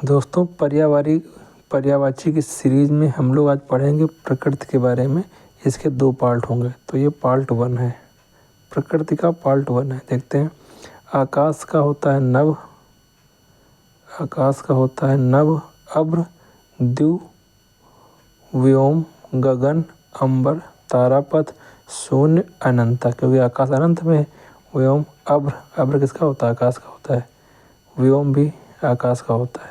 दोस्तों पर्यायवाची की सीरीज में हम लोग आज पढ़ेंगे प्रकृति के बारे में। इसके 2 पार्ट होंगे, तो ये पार्ट 1 है। प्रकृति का पार्ट 1 है। देखते हैं। आकाश का होता है नभ, अभ्र, द्यु, व्योम, गगन, अंबर, तारापथ, शून्य, अनंता। क्योंकि आकाश अनंत में है। व्योम, अभ्र किसका होता है? आकाश का होता है। व्योम भी आकाश का होता है।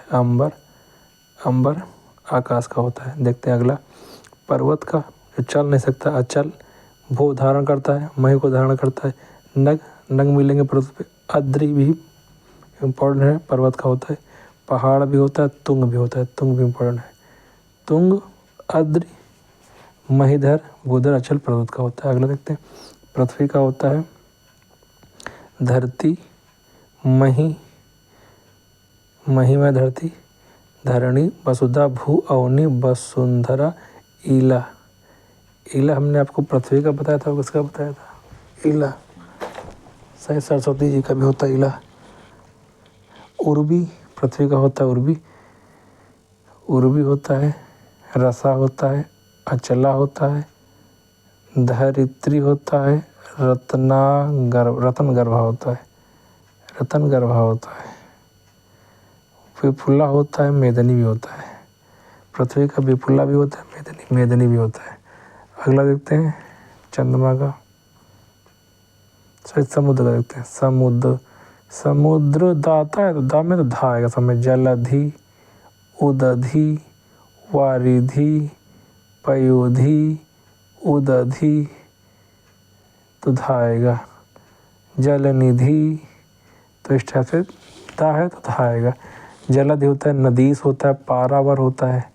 अंबर आकाश का होता है। देखते हैं अगला। पर्वत का, जो चल नहीं सकता, अचल, भू धारण करता है, मही को धारण करता है। नग मिलेंगे पर्वत पे। अद्रि भी इम्पोर्टेंट है, पर्वत का होता है। पहाड़ भी होता है, तुंग भी होता है, तुंग भी इम्पोर्टेंट है। तुंग, अद्रि, महीधर, भूधर, अचल पर्वत का होता है। अगला देखते हैं। पृथ्वी का होता है धरती, मही में धरती, धरणी, वसुधा, भू, अवनी, वसुंधरा, ईला। हमने आपको पृथ्वी का बताया था, किसका बताया था? ईला। सही, सरस्वती जी का भी होता है ईला। उर्वी पृथ्वी का होता है। उर्वी होता है। रसा होता है। अचला होता है। धरित्री होता है। रतन गर्भा होता है। विपुला होता है। मेदनी भी होता है। पृथ्वी का विपुला भी होता है, मेदनी भी होता है। अगला देखते हैं चंद्रमा का, समुद्र का देखते हैं। समुद्र दाता है, तो दा में तो धा आएगा समय। जलधि, उदधि, वारिधि, पयोधि, उदधि, तो धा आएगा। जलनिधि, तो इस टाइप से दा है तो धा आएगा। जलधि होता है, नदीस होता है, पारावर होता है,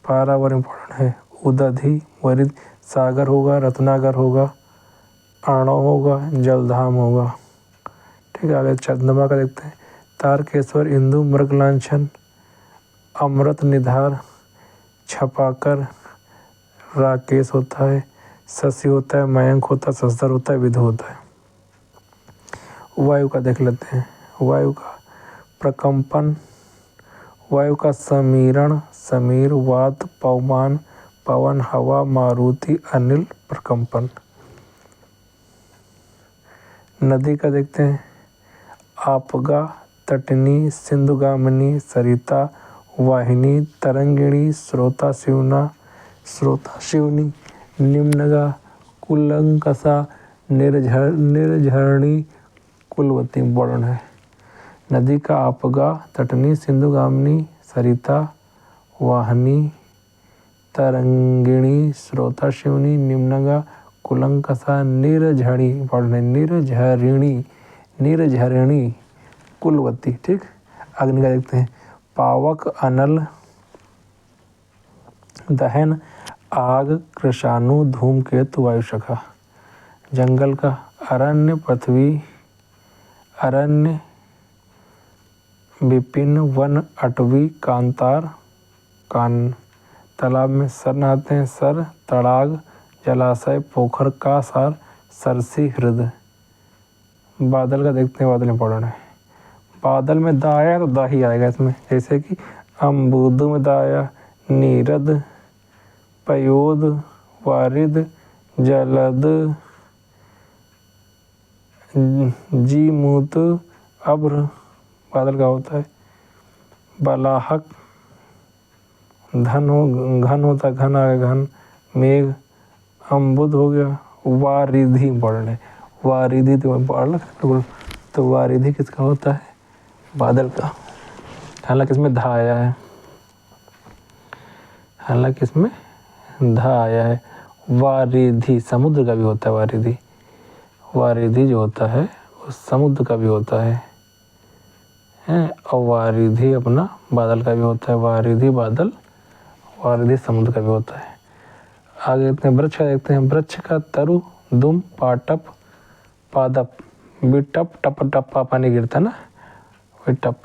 पारावर इम्पोर्टेंट है। उदधि, वरिद, सागर होगा, रत्नागर होगा, आणव होगा, जलधाम होगा। ठीक है। आगे चंद्रमा का देखते हैं। तारकेश्वर, इंदु, मृगलांछन, अमृत निधार, छपाकर, राकेश होता है, शशि होता है, मयंक होता है, शशधर होता है, विधु होता है। वायु का देख लेते हैं। वायु का प्रकंपन, वायु का समीरण, समीर, वात, पवमान, पवन, हवा, मारुति, अनिल, प्रकंपन। नदी का देखते हैं। आपगा, तटनी, सिंधुगामिनी, सरिता, वाहिनी, तरंगिणी, स्रोता शिवनी, निम्नगा, कुलंकसा, निर्झरणी, कुलवती। इम्पोर्टेंट है। नदी का आपगा, तटनी, सिंधुगामिनी, सरिता, वाहिनी, तरंगिणी, स्रोता शिवनी, निम्नगा, कुलंकसा, निर्झरणी। इम्पोर्टेंट है। निर्झरिणी, कुलवती। ठीक। अग्नि का देखते हैं। पावक, अनल, दहन, आग, कृषाणु, धूमकेतु, वायुशखा। जंगल का अरण्य, पृथ्वी, अरण्य, विपिन, वन, अटवी, कांतार, कान। तालाब में सर नहाते हैं, सर, तड़ाग, जलाशय, पोखर का सार, सरसी, हृदय। बादल का देखते हैं। बादल इंपॉर्टेंट है। बादल में दा आया तो दा ही आएगा इसमें। जैसे कि अम्बुद में दा आया, नीरद, पयोद, वारिद, जलद, जीमूत, अभ्र बादल का होता है। बलाहक, घन होता है, घन आ गया, घन, मेघ, अम्बुद हो गया। वारिधि इम्पोर्टेंट है। वारिधि तो वारिधि किसका होता है? बादल का। हालांकि इसमें धा आया है। वारिधि समुद्र का भी होता है। वारिधि जो होता है वो समुद्र का भी होता है। और वारिधि अपना बादल का भी होता है। वारिधि बादल, वारिधि समुद्र का भी होता है। आगे देखते हैं वृक्ष का देखते हैं। वृक्ष का तरु, दुम, पाटप, पादप, बिटप, टप टप्पा पानी गिरता ना, विटप।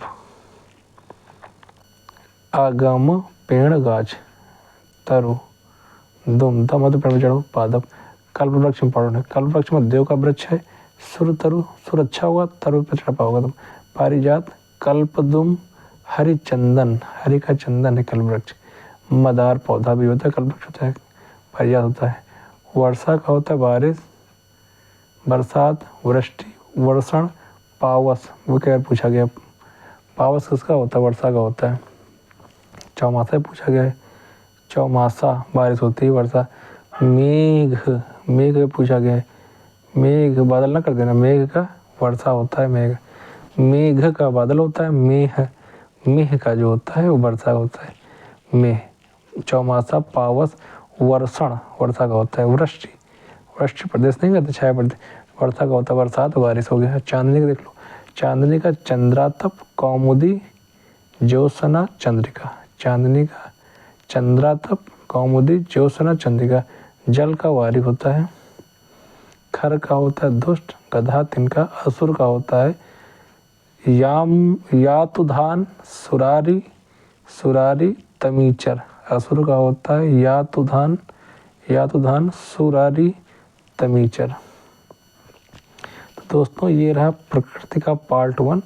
आगम, पेड़, गाछ, तरु, दुम, दम मध्य पेड़ चढ़ो, पादप। कल्प वृक्ष इंपॉर्टेंट है। कल्प वृक्ष में देव का वृक्ष है। सुर तरु, सुर अच्छा होगा, तरु पे चढ़पा होगा। पारिजात, कल्पदुम, हरि चंदन, हरि का चंदन है कल्पवृक्ष। मदार पौधा भी होता है, कल्पवृक्ष होता है, पारिजात होता है। वर्षा का होता है बारिश, बरसात, वृष्टि, वर्षण, पावस, वो क्या पूछा गया, पावस किसका होता है, वर्षा का होता है। चौमासा पूछा गया है, चौमासा बारिश होती है, वर्षा। मेघ, मेघ पूछा गया है, मेघ बादल ना कर देना, मेघ का वर्षा होता है, मेघ। मेघ का बादल होता है, मेघ, मेघ का जो होता है वो वर्षा होता है, मेघ। चौमासा, पावस, वर्षण वर्षा का होता है, वृष्टि, वृष्टि प्रदेश नहीं कहते, छाया प्रदेश, वर्षा का होता है, बरसात बारिश हो गया। चांदनी का देख लो, चांदनी का चंद्रातप, कौमुदी, ज्योत्सना, चंद्रिका। चांदनी का चंद्रातप, कौमुदी, ज्योत्सना, चंद्रिका। जल का वारी होता है। खर का होता है दुष्ट, गधा, तिनका। असुर का होता है यातुधान, सुरारी, सुरारी, तमीचर। असुर का होता है यातुधान, यातुधान, सुरारी, तमीचर। तो दोस्तों ये रहा प्रकृति का पार्ट 1।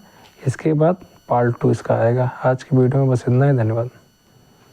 इसके बाद पार्ट 2 इसका आएगा। आज की वीडियो में बस इतना ही, धन्यवाद।